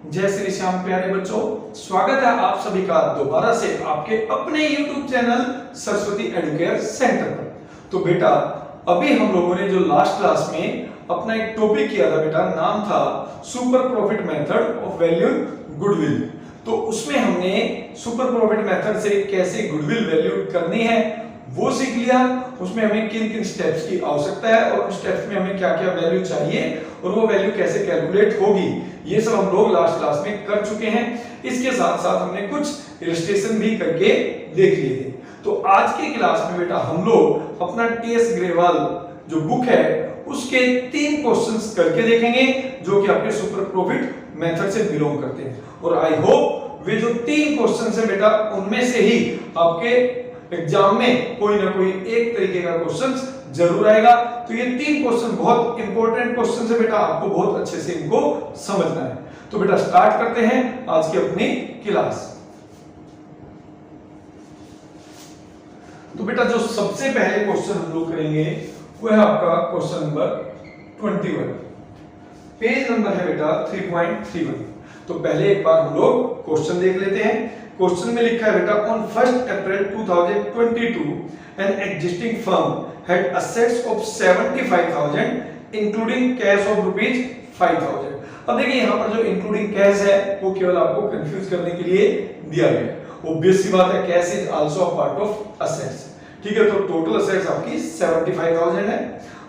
जय श्री श्याम प्यारे बच्चों, स्वागत है आप सभी का दोबारा से आपके अपने YouTube channel Saraswati Educare centre पर। तो बेटा अभी हम लोगों ने जो लास्ट क्लास में अपना एक टॉपिक किया था बेटा, नाम था super profit method of valuing goodwill. तो उसमें हमने सुपर प्रॉफिट मेथड से कैसे गुडविल वैल्यू करनी है वो सीख लिया। उसमें हमें किन किन स्टेप्स की आवश्यकता है और उन स्टेप्स में हमें क्या क्या वैल्यू चाहिए और वो वैल्यू कैसे कैलकुलेट होगी, ये सब हम लोग लास्ट क्लास में कर चुके हैं। इसके साथ साथ हमने कुछ इलस्ट्रेशन भी करके देख लिए थे। तो आज की क्लास में बेटा हम लोग अपना टीएस ग्रेवाल जो बुक है उसके 3 क्वेश्चंस करके देखेंगे जो कि आपके सुपर प्रॉफिट मेथड से बिलोंग करते हैं। और आई होप वे जो 3 क्वेश्चंस है बेटा उनमें से ही आपके एग्जाम में कोई ना कोई एक तरीके का क्वेश्चन जरूर आएगा। तो ये 3 क्वेश्चन बहुत इंपॉर्टेंट क्वेश्चन है बेटा, आपको बहुत अच्छे से इनको समझना है। तो बेटा स्टार्ट करते हैं आज की अपनी क्लास। तो बेटा जो सबसे पहले क्वेश्चन हम लोग करेंगे वो है आपका क्वेश्चन नंबर 21। पेज नंबर है बेटा 3.31। तो पहले एक बार हम लोग क्वेश्चन देख लेते हैं। क्वेश्चन में लिखा है बेटा, on 1 April 2022 an existing firm had assets of 75,000 including cash of rupees 5,000। अब देखिए यहाँ पर जो इंक्लूडिंग कैश है वो केवल आपको कंफ्यूज करने के लिए दिया गया। ऑब्वियस सी बात है, cash is also a part of assets. ठीक है, तो टोटल असेट्स आपकी 75,000 है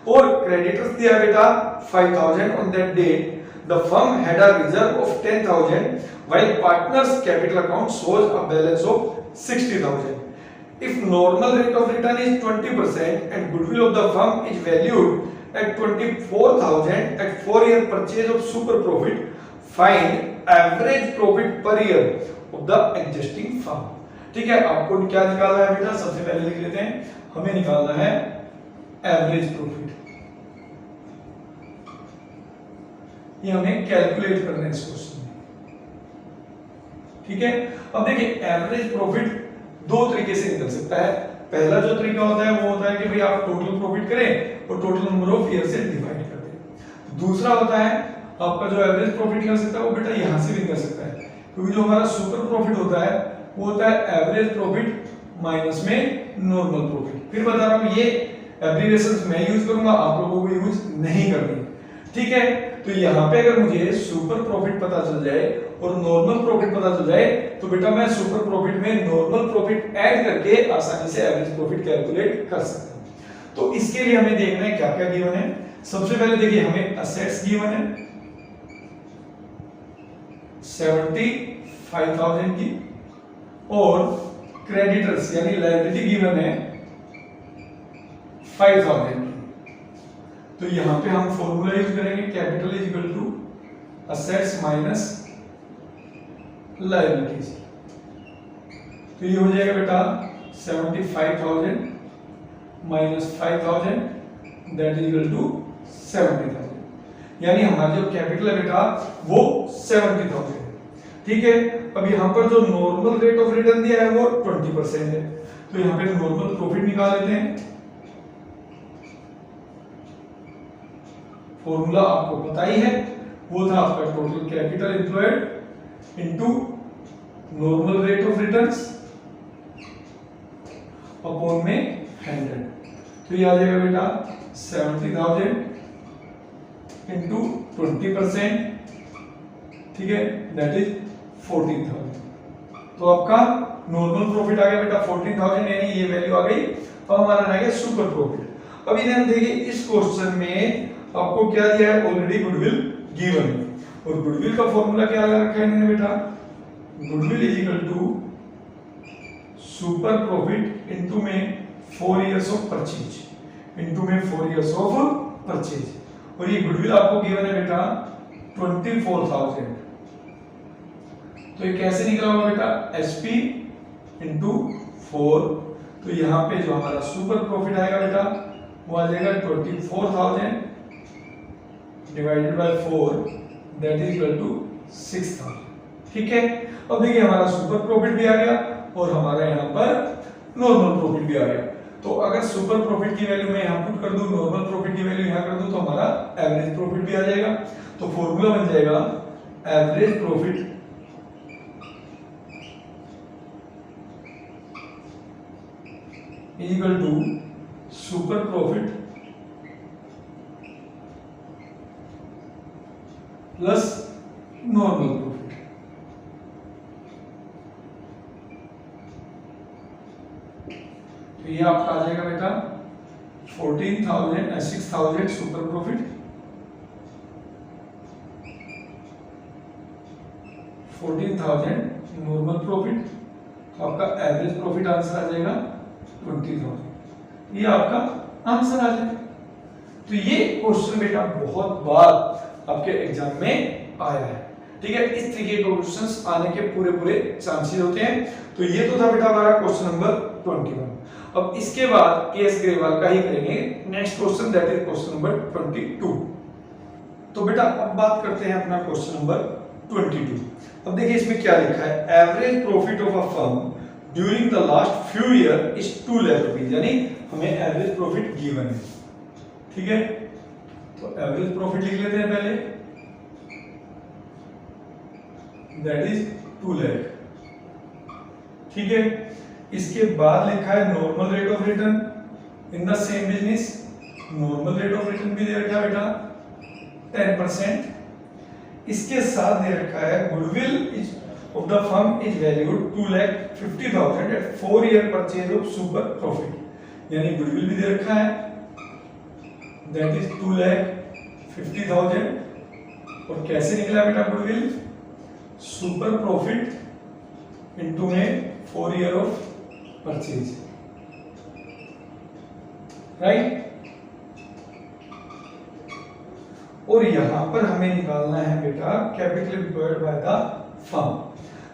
और क्रेडिटर्स दिया बेटा 5,000 on that date. The firm had a reserve of 10,000 while partners capital account shows a balance of 60,000. If normal rate of return is 20% and goodwill of the firm is valued at 24,000 at 4-year purchase of super profit, find average profit per year of the existing firm। ठीक है, आपको क्या निकालना है बेटा, सबसे पहले लिख लेते हैं, हमें निकालना है एवरेज प्रॉफिट। ये हमें कैलकुलेट करना है इस क्वेश्चन में। ठीक है, अब देखिए एवरेज प्रॉफिट 2 तरीके से निकल सकता है। पहला जो तरीका होता है वो होता है कि भाई आप टोटल प्रॉफिट करें और टोटल नंबर ऑफ ईयर से डिवाइड कर दें। दूसरा होता है आपका जो एवरेज प्रॉफिट निकल सकता है वो बेटा यहां से भी निकल सकता है, क्योंकि जो हमारा सुपर प्रॉफिट होता है वो होता है एवरेज प्रॉफिट माइनस में नॉर्मल प्रॉफिट। फिर बता रहा हूं ये एब्रिविएशंस मैं यूज करूंगा, आप लोगों को यूज नहीं करनी। ठीक है, तो यहाँ पे अगर मुझे सुपर प्रॉफिट पता चल जाए और नॉर्मल प्रॉफिट पता चल जाए तो बेटा मैं सुपर प्रॉफिट में नॉर्मल प्रॉफिट ऐड करके आसानी से एवरेज प्रॉफिट कैलकुलेट कर सकता हूं। तो इसके लिए हमें देखना है क्या क्या गिवन है। सबसे पहले देखिए हमें असेट्स गिवन है 75,000 की और क्रेडिटर्स यानी लायबिलिटी गिवन है 5,000 की। तो यहां पे हम फॉर्मूला यूज करेंगे, capital is equal to assets minus liabilities. तो ये हो जाएगा बेटा 75,000 minus 5,000 that is equal to 70,000। यानी हमारा जो कैपिटल है बेटा वो 70,000 है। ठीक है, अब यहां पर जो नॉर्मल रेट ऑफ रिटर्न दिया है वो 20% है। तो यहां पे नॉर्मल प्रॉफिट निकाल लेते हैं। फॉर्मूला आपको पता ही है, वो था आपका total capital employed into normal rate of returns upon में 100। तो ये आ जाएगा बेटा 70,000 इनटू 20%। ठीक है, दैट इज 14,000। तो आपका नॉर्मल प्रॉफिट आ गया बेटा 14,000, यानी ये वैल्यू आ गई। अब हमारा रह गया सुपर प्रॉफिट। अब इन्हें हम देखिए इस क्वेश्चन में आपको क्या दिया है, ऑलरेडी गुडविल गिवन है और गुडविल का फॉर्मूला क्या लगा रखा है इन्होंने बेटा, goodwill is equal to super profit into में 4 इयर्स ऑफ परचेज इनटू में 4 इयर्स ऑफ परचेज। और ये गुडविल आपको गिवन है बेटा 24,000। तो ये कैसे निकला होगा बेटा, एसपी इनटू 4। तो यहाँ पे जो हमारा सुपर प्रॉफिट आएगा बेटा वो आ जाएगा 24,000 divided by 4 that is equal to 6,000। ठीक है, अब देखिए हमारा सुपर प्रॉफिट भी आ गया और हमारा यहाँ पर नॉर्मल प्रॉफिट भी आ गया। तो अगर सुपर प्रॉफिट की वैल्यू मैं यहाँ पुट कर दूं, नॉर्मल प्रॉफिट की वैल्यू यहाँ कर दूं, तो हमारा एवरेज प्रॉफिट भी आ जाएगा। तो फॉर्मूला बन जाएगा average profit equal to super profit plus normal profit. तो ये आपका आ जाएगा बेटा 6,000 सुपर प्रॉफिट, 14,000 नॉर्मल प्रॉफिट, तो आपका एवरेज प्रॉफिट आंसर आ जाएगा 20,000। ये आपका आंसर आ जाएगा। तो ये क्वेश्चन बेटा बहुत बार आपके एग्जाम में आया है, ठीक है। इस तरीके के क्वेश्चंस आने के पूरे चांसेस होते हैं। तो ये तो था बेटा हमारा क्वेश्चन नंबर 21। अब इसके बाद केएस ग्रेवाल का ही करेंगे next question, that is question number 22। तो बेटा अब बात करते हैं अपना क्वेश्चन नंबर 22। अब देखिए इसमें क्या लिखा है, average profit of a firm during the last few year is 2 lakh rupees, यानी हमें एवरेज प्रॉफिट गिवन है, ठीक है। तो एवरेज प्रॉफिट लिख लेते हैं पहले, दैट इज 2 लाख, ठीक है। इसके बाद लिखा है normal rate of return in the same business, normal rate of return भी दे रखा है बेटा 10%। इसके साथ दे रखा है goodwill of the firm is valued 2,50,000 at 4 year purchase of super profit, यानी गुडविल भी दे रखा है, दैट इज 2,50,000। और कैसे निकला बेटा गुडविल, सुपर प्रॉफिट इनटू में 4 ईयर ऑफ परचेज, राइट। और यहां पर हमें निकालना है बेटा capital employed by the firm.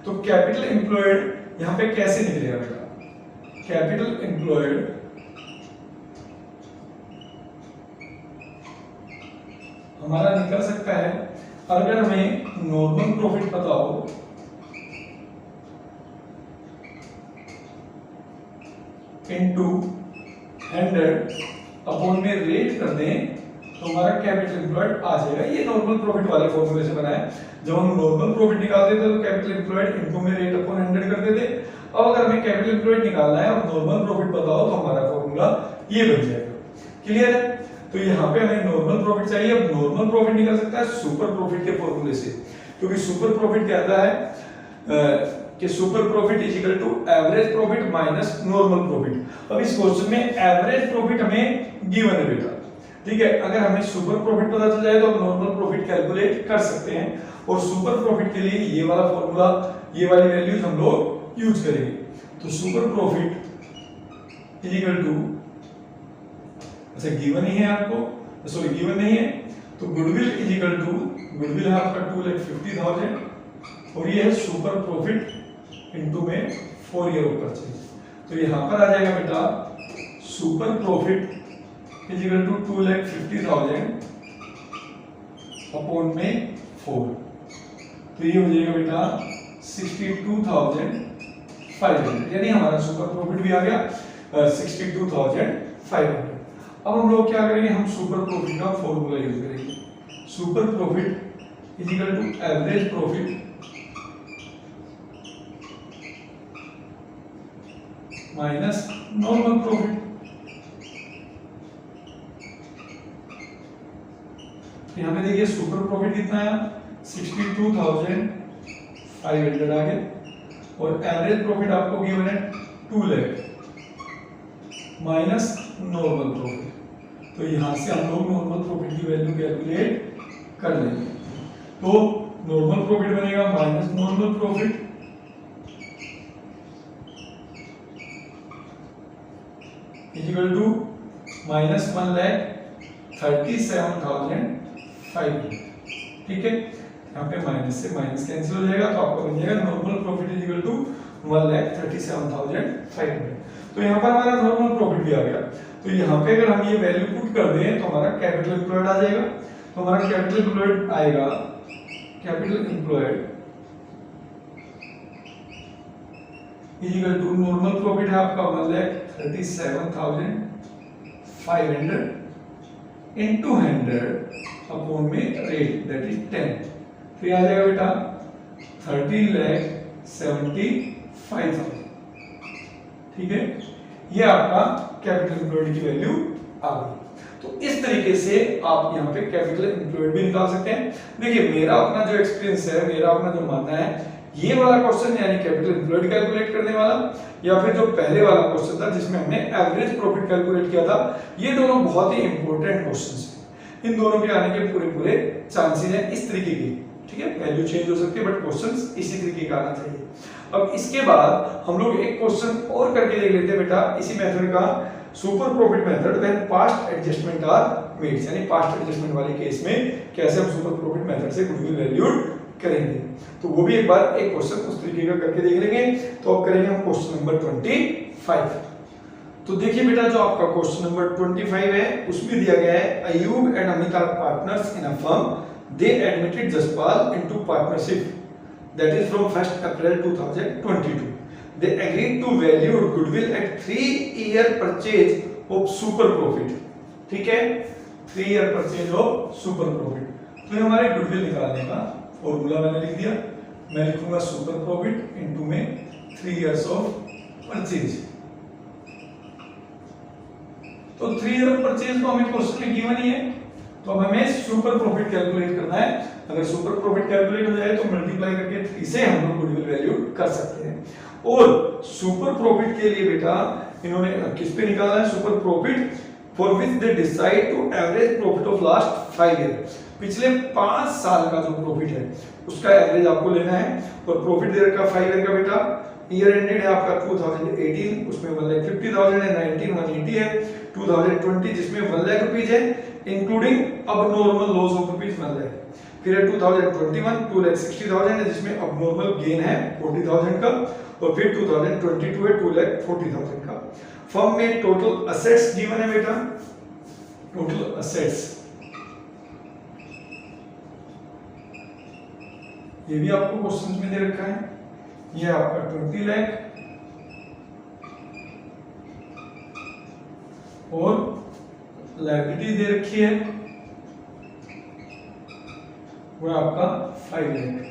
तो कैपिटल एम्प्लॉयड यहां पे कैसे निकलेगा बेटा, कैपिटल एम्प्लॉयड हमारा निकल सकता है अगर हमें नॉर्मल प्रॉफिट पता हो इनटू 100 अपॉन में रेट कर दें तो हमारा कैपिटल एम्प्लॉयड आ जाएगा। ये नॉर्मल प्रॉफिट वाले फॉर्मूले से बना है। जब हम नॉर्मल प्रॉफिट निकालते थे तो कैपिटल एम्प्लॉयड इनटू में रेट अपॉन 100 करते थे। अब अगर हमें कैपिटल एम्प्लॉयड निकालना है और नॉर्मल प्रॉफिट पता हो तो हमारा फॉर्मूला ये बन जाएगा। क्लियर है। तो यहाँ पे हमें नॉर्मल प्रॉफिट चाहिए। अब नॉर्मल प्रॉफिट निकल सकता है सुपर प्रॉफिट के फॉर्मूले से, क्योंकि सुपर प्रॉफिट कहता है कि super profit is equal to average profit minus normal profit. अब इस क्वेश्चन में एवरेज प्रॉफिट हमें गिवन है बेटा, ठीक है। अगर हमें सुपर प्रॉफिट पता चल जाए तो हम नॉर्मल प्रॉफिट कैलकुलेट कर सकते हैं और सुपर प्रॉफिट के लिए ये वाला फॉर्मूला, ये वाली वैल्यूज हम लोग यूज करेंगे। तो super profit is equal to, अच्छा गिवन ही है आपको, सॉरी गिवन नहीं है, तो goodwill is equal to, goodwill है आपका 2,50,000 और ये है सुपर प्रॉफिट इनटू में 4 ईयर ऑफ परचेज। तो यहां पर आ जाएगा बेटा super profit is equal to 2,50,000 upon में 4, तो ये हो जाएगा बेटा 62,500, यानी हमारा सुपर प्रॉफिट भी आ गया 62,500। अब हम लोग क्या करेंगे, हम सुपर प्रॉफिट का फॉर्मूला यूज करेंगे। Super profit is equal to average profit minus normal profit. यहाँ पे देखिए सुपर प्रॉफिट कितना है 62,500 आ गया और एवरेज प्रॉफिट आपको गिवन है 2 लाख माइनस नॉर्मल प्रॉफिट। तो यहां से हम लोग नॉर्मल प्रॉफिट की वैल्यू कैलकुलेट कर लेंगे। तो नॉर्मल प्रॉफिट बनेगा minus normal profit equal to minus 1,37,500, ठीक है। यहाँ पे माइनस से माइनस कैंसिल हो जाएगा तो आपको बन जाएगा normal profit is equal to 1,37,500। तो यहाँ पर हमारा नॉर्मल प्रॉफिट भी आ गया। तो यहाँ पे अगर हम ये वैल्यू पुट कर दें तो हमारा कैपिटल एम्प्लॉयड आ जाएगा। तो हमारा कैपिटल एम्प्लॉयड आएगा, capital employed is equal to normal profit है आपका 1,37,500 इनटू 100 अपॉन में रेट दैट इज 10, तो ये आ जाएगा बेटा 13,75,000। ठीक है, ये आपका कैपिटल एम्प्लॉयड की वैल्यू आ गई। तो इस तरीके से आप यहाँ पे कैपिटल एम्प्लॉयड भी निकाल सकते हैं। देखिए मेरा अपना जो एक्सपीरियंस है, मेरा अपना जो मानना है, ये वाला क्वेश्चन यानी कैपिटल एम्प्लॉयड कैलकुलेट करने वाला या फिर जो पहले वाला क्वेश्चन था जिसमें हमने एवरेज प्रॉफिट कैलकुलेट किया था, ये दोनों बहुत ही इंपॉर्टेंट क्वेश्चंस हैं। इन दोनों के आने के पूरे चांसेस हैं इस तरीके की। ठीक है, वैल्यू चेंज हो सकती है बट क्वेश्चंस इसी तरीके का आना चाहिए। अब इसके बाद हम लोग एक क्वेश्चन और करके देख लेते हैं बेटा, इसी मेथड का, super profit method when past adjustment are made, यानी पास्ट एडजस्टमेंट वाले केस में कैसे हम सुपर प्रॉफिट मेथड से गुडविल वैल्यूड करेंगे। तो वो भी एक बार एक क्वेश्चन उस तरीके का करके देख लेंगे। तो अब करेंगे हम क्वेश्चन नंबर 25। तो देखिए बेटा, जो आपका क्वेश्चन नंबर 25 है उसमें दिया गया है Ayub and Amita partners in a firm, they admitted Jaspal into partnership that is from 1st April 2022. They agreed to value goodwill at 3-year purchase of super profit. ठीक है, 3-year purchase of super profit। तो ये हमारे गुडविल निकालने का formula मैंने लिख दिया। मैं लिखूंगा सुपर प्रॉफिट इनटू में 3 years ऑफ परचेज। तो 3 year परचेज तो हमें क्वेश्चन में गिवन ही है, तो अब हमें सुपर प्रॉफिट कैलकुलेट करना है। अगर सुपर प्रॉफिट कैलकुलेट हो जाए तो मल्टीप्लाई करके 3 से हम लोग गुडविल वैल्यू कर सकते हैं। और सुपर प्रॉफिट के लिए बेटा इन्होंने किस पे निकाला है, super profit for which they decide to average profit of last 5 year, पिछले 5 साल का जो प्रॉफिट है उसका एवरेज आपको लेना है। और प्रॉफिट दे रखा 5 ईयर का बेटा, ईयर एंडेड है आपका 2018, उसमें 1,50,000 है, 19 180 है, 2020 जिसमें 1 लाख रुपीज है इंक्लूडिंग अब normal loss of rupees 1 lakh, फिर है 2021 2,60,000 है जिसमें अब नॉर्मल गेन है 40,000 का, और फिर 2022 है 2,40,000 का। फर्म में टोटल असेट्स गिवन है बेटा, टोटल असेट्स ये भी आपको क्वेश्चन में दे रखा है, ये आपका 20 लाख और लायबिलिटी दे रखी है वो आपका 5 लाख।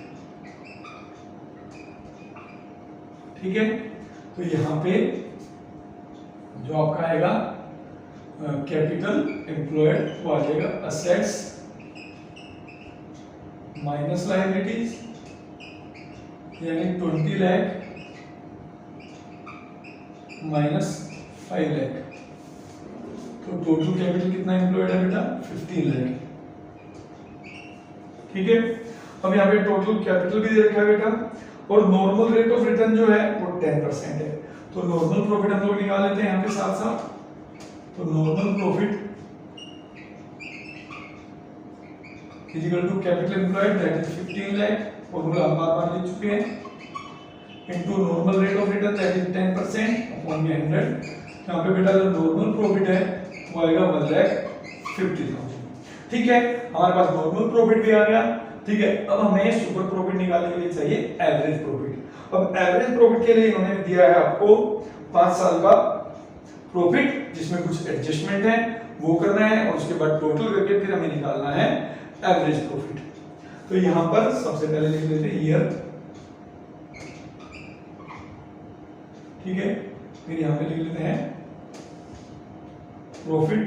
ठीक है, तो यहां पे जो आपका आएगा कैपिटल एम्प्लॉयड वो आ जाएगा असेट्स माइनस लायबिलिटीज, यानी 20 लाख माइनस 5 लाख। तो टोटल कैपिटल कितना एम्प्लॉयड है बेटा, 15 लाख। ठीक है, अब यहाँ पे टोटल कैपिटल भी दे रखा है बेटा, और नॉर्मल रेट ऑफ रिटर्न जो है वो 10% है। तो नॉर्मल प्रॉफिट हम लोग निकाल लेते हैं यहाँ पे साथ साथ। तो normal profit equal to capital employed that is 15 lakh, formula हम बार-बार लिख चुके हैं, into normal rate of return that is 10% upon 100। यहाँ पे बेटा जो नॉर्मल प्रॉफिट है वो आएगा 1,50,000। ठीक है, हमारे पास नॉर्मल प्रॉफिट भी आ गया। ठीक है, अब हमें सुपर प्रॉफिट निकालने के लिए चाहिए एवरेज प्रॉफिट। अब एवरेज प्रॉफिट के लिए इन्होंने दिया है आपको 5 साल का प्रॉफिट जिसमें कुछ एडजस्टमेंट है वो करना है, और उसके बाद टोटल करके फिर हमें निकालना है एवरेज प्रॉफिट। तो यहां पर सबसे पहले लिख लेते हैं ईयर। ठीक है, फिर यहां पे लिख लेते हैं प्रॉफिट,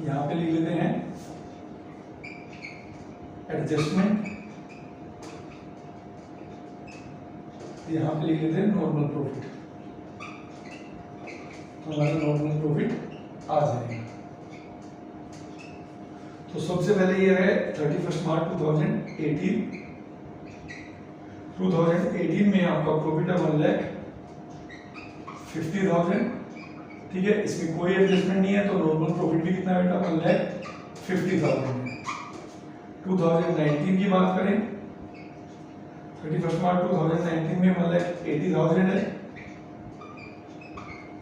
यहां पे लिख लेते हैं एडजस्टमेंट, यहां पे लिख लेते हैं नॉर्मल प्रॉफिट। हमारा नॉर्मल प्रॉफिट आ जाएगा। तो सबसे पहले ये है 31 मार्च 2018। 2018 में आपका प्रॉफिट है 1,50,000। ठीक है, इसमें कोई एडजस्टमेंट नहीं है, तो नॉर्मल प्रॉफिट भी कितना है बेटा, 1,50,000 है। 2019 की बात करें, 31 मार्च 2019 में 1,80,000 है,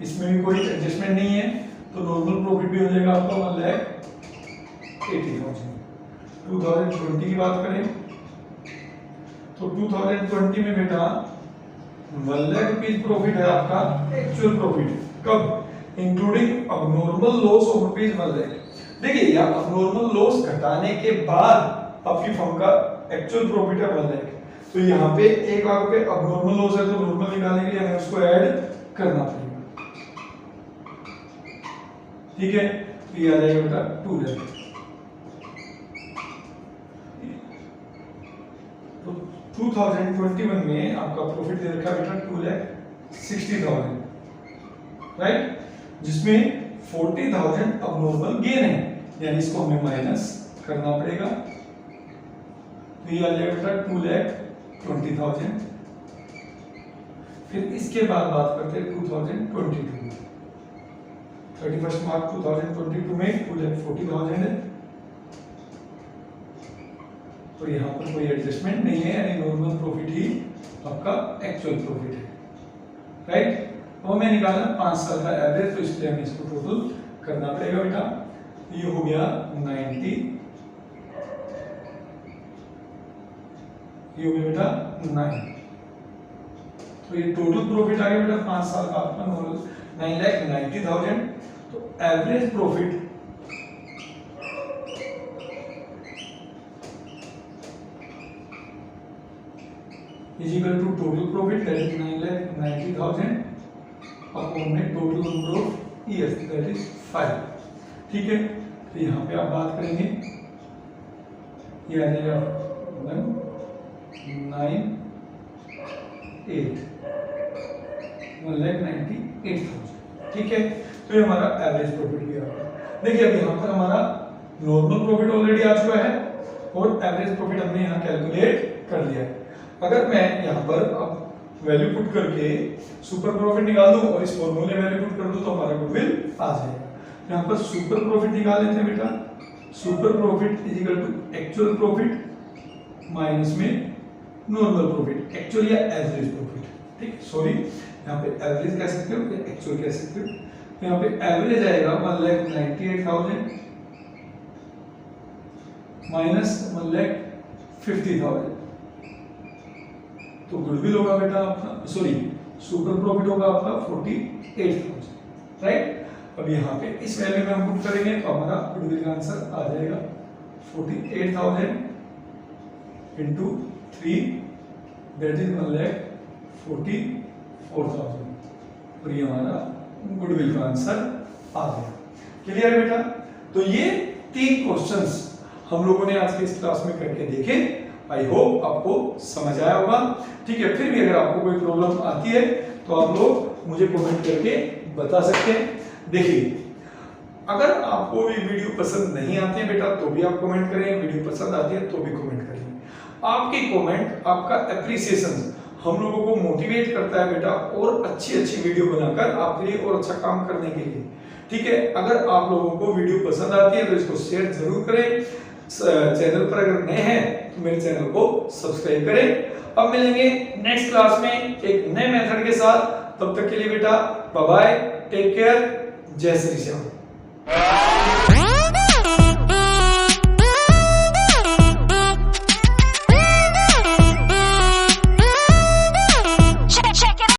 इसमें भी कोई एडजस्टमेंट नहीं है, तो नॉर्मल प्रॉफिट भी हो जाएगा आपका 1,80,000। 2020 की बात करें तो 2020 में बेटा 1 लाख रुपीज प्रॉफिट है आपका एक्चुअल प्रॉफिट, कब, इंक्लूडिंग अब normal loss of rupees 1 lakh. देखिए यहाँ अबनॉर्मल लॉस घटाने के बाद आपकी फर्म का एक्चुअल प्रॉफिट है 1 लाख। तो यहाँ पे 1 लाख रुपए अबनॉर्मल लॉस है, तो नॉर्मल निकालने के लिए हमें उसको ऐड करना पड़ेगा। ठीक है, तो ये आ जाएगा बेटा 2 लाख। तो 2021 में आपका प्रॉफिट दे रखा है बेटा 2,60,000, राइट, जिसमें 40,000 अबनॉर्मल गेन है, यानी इसको हमें माइनस करना पड़ेगा। तो ये आ जाएगा बेटा 2,20,000। फिर इसके बाद बात करते हैं 2022, 31 मार्च 2022 में 2,40,000 है। तो यहाँ पर कोई एडजस्टमेंट नहीं है, यानी नॉर्मल प्रॉफिट ही आपका एक्चुअल प्रॉफिट है, राइट। तो हमें निकालना 5 साल का एवरेज, तो इसलिए हमें इसको टोटल करना पड़ेगा बेटा। ये हो गया 90, ये हो गया बेटा 9। तो ये टोटल प्रॉफिट आ गया बेटा 5 साल का आपका 9,90,000। तो average profit is equal to total profit, that is 9,90,000 upon में total number of years, that is 5। ठीक है, तो यहाँ पे आप बात करेंगे, ये आ जाएगा 1,98,000। ठीक है, तो ये हमारा एवरेज प्रॉफिट भी आ गया। देखिए अब यहाँ पर हमारा नॉर्मल प्रॉफिट ऑलरेडी आ चुका है और एवरेज प्रॉफिट हमने यहाँ कैलकुलेट कर लिया है। अगर मैं यहाँ पर अब वैल्यू पुट करके सुपर प्रॉफिट निकाल दूं और इस फॉर्मूले में वैल्यू पुट कर दूं तो हमारा गुडविल आ जाएगा। यहाँ पर सुपर प्रॉफिट निकाल लेते हैं बेटा। Super profit is equal to actual profit minus में नॉर्मल प्रॉफिट, एक्चुअल या एवरेज प्रॉफिट। ठीक, सॉरी यहाँ पे एवरेज कह सकते हो या एक्चुअल कह सकते हो। तो यहाँ पे एवरेज आएगा 1,98,000 माइनस 1,50,000। तो गुडविल होगा बेटा आपका, सॉरी सुपर प्रॉफिट होगा आपका 48,000, राइट। अब यहाँ पे इस वैल्यू में हम पुट करेंगे तो हमारा गुडविल का आंसर आ जाएगा 48,000 इंटू 3, दैट इज 1,44,000। और ये हमारा गुडविल का आंसर आ गया। क्लियर बेटा। तो ये 3 क्वेश्चंस हम लोगों ने आज की इस क्लास में करके देखे। आई होप आपको समझ आया होगा। ठीक है, फिर भी अगर आपको कोई प्रॉब्लम आती है तो आप लोग मुझे कमेंट करके बता सकते हैं। देखिए अगर आपको ये वीडियो पसंद नहीं आती है बेटा तो भी आप कमेंट करें, वीडियो पसंद आती है तो भी कमेंट करें। आपकी कमेंट, आपका एप्रिसिएशन हम लोगों को मोटिवेट करता है बेटा और अच्छी वीडियो बनाकर आपके लिए और अच्छा काम करने के लिए। ठीक है, अगर आप लोगों को वीडियो पसंद आती है तो इसको शेयर जरूर करें। चैनल पर अगर नए हैं तो मेरे चैनल को सब्सक्राइब करें। अब मिलेंगे नेक्स्ट क्लास में एक नए मेथड के साथ। तब तक के लिए बेटा बाय बाय, टेक केयर, जय श्री श्याम।